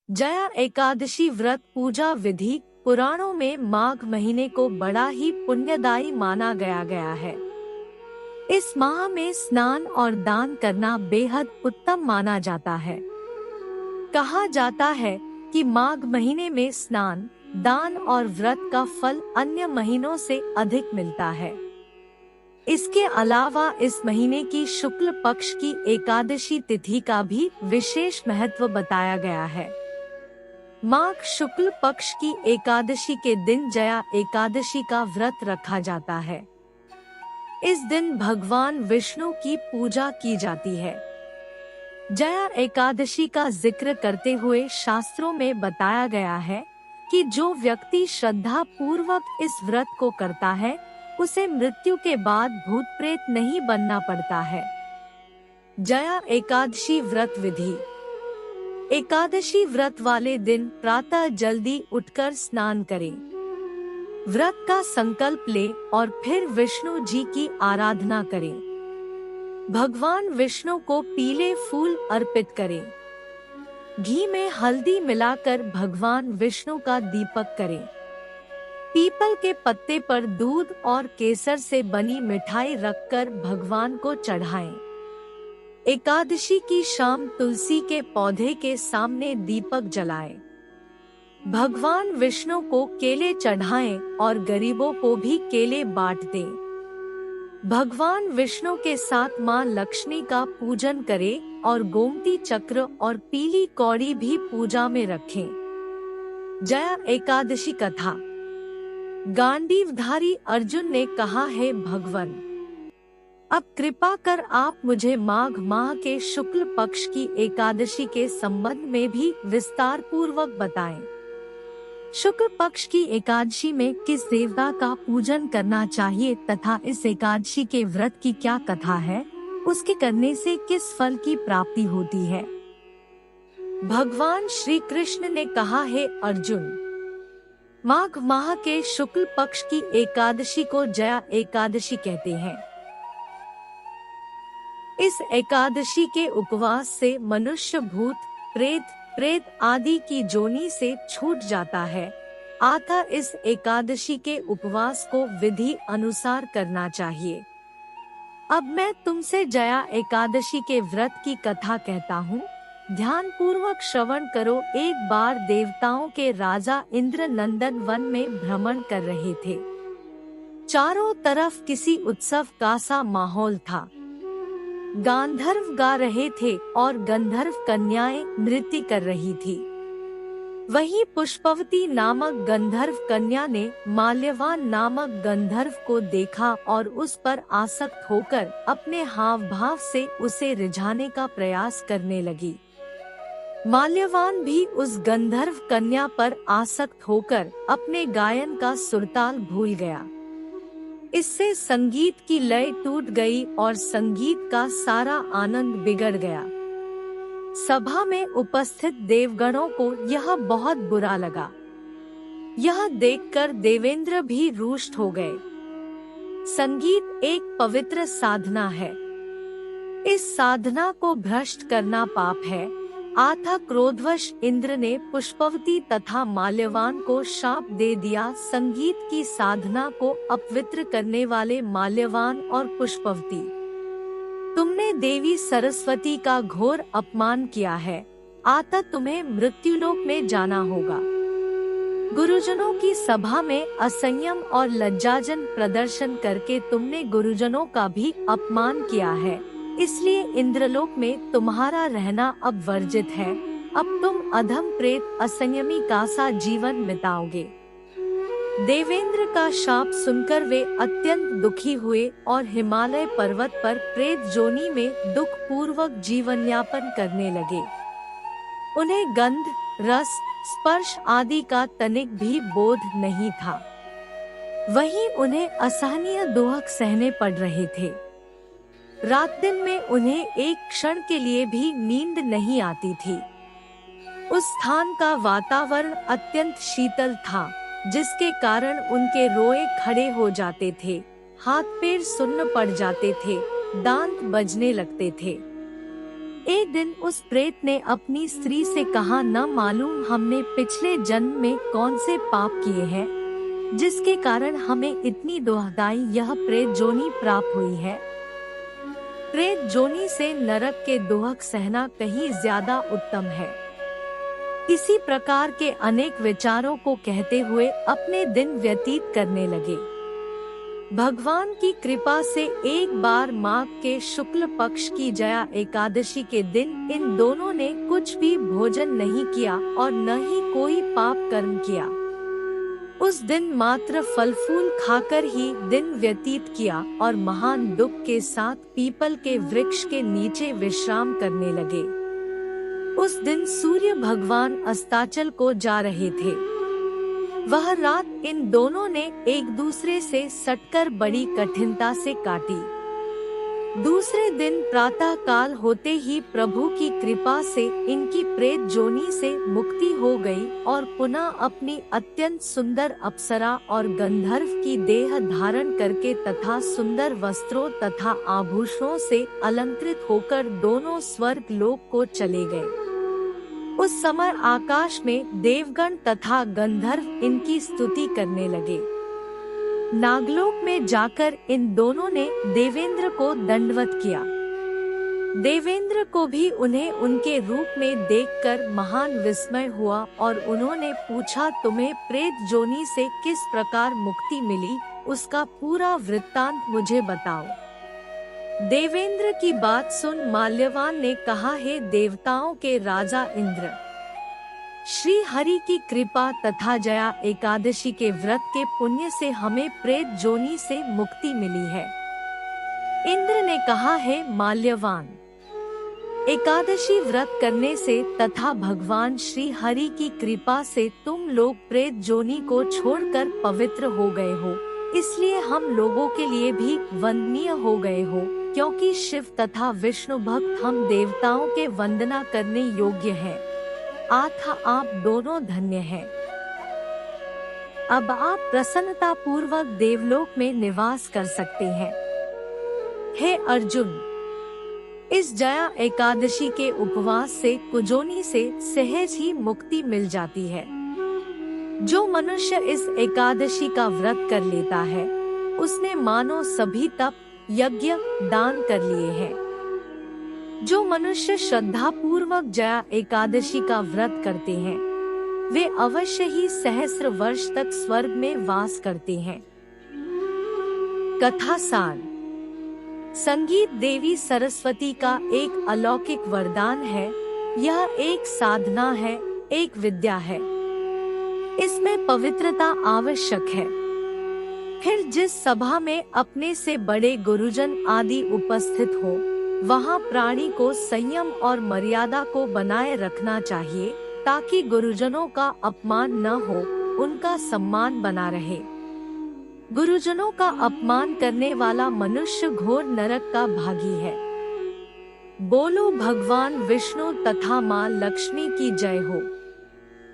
जया एकादशी व्रत पूजा विधि पुराणों में माघ महीने को बड़ा ही पुण्यदायी माना गया है। इस माह में स्नान और दान करना बेहद उत्तम माना जाता है। कहा जाता है कि माघ महीने में स्नान, दान और व्रत का फल अन्य महीनों से अधिक मिलता है। इसके अलावा इस महीने की शुक्ल पक्ष की एकादशी तिथि का भी विशेष महत्व बताया गया है। माघ शुक्ल पक्ष की एकादशी के दिन जया एकादशी का व्रत रखा जाता है। इस दिन भगवान विष्णु की पूजा की जाती है। जया एकादशी का जिक्र करते हुए शास्त्रों में बताया गया है कि जो व्यक्ति श्रद्धा पूर्वक इस व्रत को करता है उसे मृत्यु के बाद भूत प्रेत नहीं बनना पड़ता है। जया एकादशी व्रत विधि। एकादशी व्रत वाले दिन प्रातः जल्दी उठकर स्नान करें, व्रत का संकल्प लें और फिर विष्णु जी की आराधना करें। भगवान विष्णु को पीले फूल अर्पित करें। घी में हल्दी मिलाकर भगवान विष्णु का दीपक करें। पीपल के पत्ते पर दूध और केसर से बनी मिठाई रखकर भगवान को चढ़ाएं। एकादशी की शाम तुलसी के पौधे के सामने दीपक जलाएं। भगवान विष्णु को केले चढ़ाएं और गरीबों को भी केले बांट दें। भगवान विष्णु के साथ मां लक्ष्मी का पूजन करें और गोमती चक्र और पीली कौड़ी भी पूजा में रखें। जया एकादशी कथा। गांडीवधारी अर्जुन ने कहा, हे भगवान, अब कृपा कर आप मुझे माघ माह के शुक्ल पक्ष की एकादशी के संबंध में भी विस्तार पूर्वक बताएं। शुक्ल पक्ष की एकादशी में किस देवता का पूजन करना चाहिए तथा इस एकादशी के व्रत की क्या कथा है, उसके करने से किस फल की प्राप्ति होती है। भगवान श्री कृष्ण ने कहा, हे अर्जुन, माघ माह के शुक्ल पक्ष की एकादशी को जया एकादशी कहते हैं। इस एकादशी के उपवास से मनुष्य भूत प्रेत आदि की जोनी से छूट जाता है। अतः इस एकादशी के उपवास को विधि अनुसार करना चाहिए। अब मैं तुमसे जया एकादशी के व्रत की कथा कहता हूँ। ध्यान पूर्वक श्रवण करो। एक बार देवताओं के राजा इंद्र नंदन वन में भ्रमण कर रहे थे। चारों तरफ किसी उत्सव का सा माहौल था। गांधर्व गा रहे थे और गंधर्व कन्याएं नृत्य कर रही थी। वहीं पुष्पवती नामक गंधर्व कन्या ने माल्यवान नामक गंधर्व को देखा और उस पर आसक्त होकर अपने हाव भाव से उसे रिझाने का प्रयास करने लगी। माल्यवान भी उस गंधर्व कन्या पर आसक्त होकर अपने गायन का सुरताल भूल गया। इससे संगीत की लय टूट गई और संगीत का सारा आनंद बिगड़ गया। सभा में उपस्थित देवगणों को यह बहुत बुरा लगा। यह देखकर देवेंद्र भी रुष्ट हो गए। संगीत एक पवित्र साधना है। इस साधना को भ्रष्ट करना पाप है। अतः क्रोधवश इंद्र ने पुष्पवती तथा माल्यवान को शाप दे दिया। संगीत की साधना को अपवित्र करने वाले माल्यवान और पुष्पवती, तुमने देवी सरस्वती का घोर अपमान किया है। अतः तुम्हें मृत्युलोक में जाना होगा। गुरुजनों की सभा में असंयम और लज्जाजन प्रदर्शन करके तुमने गुरुजनों का भी अपमान किया है। इसलिए इंद्रलोक में तुम्हारा रहना अब वर्जित है। अब तुम अधम प्रेत असंयमी का सा जीवन बिताओगे। देवेंद्र का शाप सुनकर वे अत्यंत दुखी हुए और हिमालय पर्वत पर प्रेत जोनी में दुख पूर्वक जीवन यापन करने लगे। उन्हें गंध, रस, स्पर्श आदि का तनिक भी बोध नहीं था। वहीं उन्हें असहनीय दुख सहने पड़ रहे थे। रात दिन में उन्हें एक क्षण के लिए भी नींद नहीं आती थी। उस स्थान का वातावरण अत्यंत शीतल था, जिसके कारण उनके रोए खड़े हो जाते थे, हाथ पैर सुन्न पड़ जाते थे, दांत बजने लगते थे। एक दिन उस प्रेत ने अपनी स्त्री से कहा, न मालूम हमने पिछले जन्म में कौन से पाप किए हैं जिसके कारण हमें इतनी दुखदाई यह प्रेत जोनी प्राप्त हुई है। प्रेत जोनी से नरक के दुख सहना कहीं ज्यादा उत्तम है। इसी प्रकार के अनेक विचारों को कहते हुए अपने दिन व्यतीत करने लगे। भगवान की कृपा से एक बार माघ के शुक्ल पक्ष की जया एकादशी के दिन इन दोनों ने कुछ भी भोजन नहीं किया और न ही कोई पाप कर्म किया। उस दिन मात्र फल फूल खाकर ही दिन व्यतीत किया और महान दुख के साथ पीपल के वृक्ष के नीचे विश्राम करने लगे। उस दिन सूर्य भगवान अस्ताचल को जा रहे थे। वह रात इन दोनों ने एक दूसरे से सटकर बड़ी कठिनता से काटी। दूसरे दिन प्रातः काल होते ही प्रभु की कृपा से इनकी प्रेत जोनी से मुक्ति हो गई और पुनः अपनी अत्यंत सुंदर अप्सरा और गंधर्व की देह धारण करके तथा सुंदर वस्त्रों तथा आभूषणों से अलंकृत होकर दोनों स्वर्ग लोक को चले गए। उस समय आकाश में देवगण तथा गंधर्व इनकी स्तुति करने लगे। नागलोक में जाकर इन दोनों ने देवेंद्र को दंडवत किया। देवेंद्र को भी उन्हें उनके रूप में देखकर महान विस्मय हुआ और उन्होंने पूछा, तुम्हें प्रेत जोनी से किस प्रकार मुक्ति मिली, उसका पूरा वृत्तांत मुझे बताओ। देवेंद्र की बात सुन माल्यवान ने कहा, हे देवताओं के राजा इंद्र, श्री हरि की कृपा तथा जया एकादशी के व्रत के पुण्य से हमें प्रेत जोनी से मुक्ति मिली है। इंद्र ने कहा, है माल्यवान, एकादशी व्रत करने से तथा भगवान श्री हरि की कृपा से तुम लोग प्रेत जोनी को छोड़कर पवित्र हो गए हो, इसलिए हम लोगों के लिए भी वंदनीय हो गए हो, क्योंकि शिव तथा विष्णु भक्त हम देवताओं के वंदना करने योग्य हैं। अतः आप दोनों धन्य हैं। अब आप प्रसन्नता पूर्वक देवलोक में निवास कर सकते हैं। हे अर्जुन, इस जया एकादशी के उपवास से कुजोनी से सहज ही मुक्ति मिल जाती है। जो मनुष्य इस एकादशी का व्रत कर लेता है, उसने मानो सभी तप यज्ञ दान कर लिए हैं। जो मनुष्य श्रद्धा पूर्वक जया एकादशी का व्रत करते हैं, वे अवश्य ही सहस्र वर्ष तक स्वर्ग में वास करते हैं। कथा सार। संगीत देवी सरस्वती का एक अलौकिक वरदान है। यह एक साधना है, एक विद्या है। इसमें पवित्रता आवश्यक है। फिर जिस सभा में अपने से बड़े गुरुजन आदि उपस्थित हो, वहाँ प्राणी को संयम और मर्यादा को बनाए रखना चाहिए, ताकि गुरुजनों का अपमान न हो, उनका सम्मान बना रहे। गुरुजनों का अपमान करने वाला मनुष्य घोर नरक का भागी है। बोलो भगवान विष्णु तथा माँ लक्ष्मी की जय हो।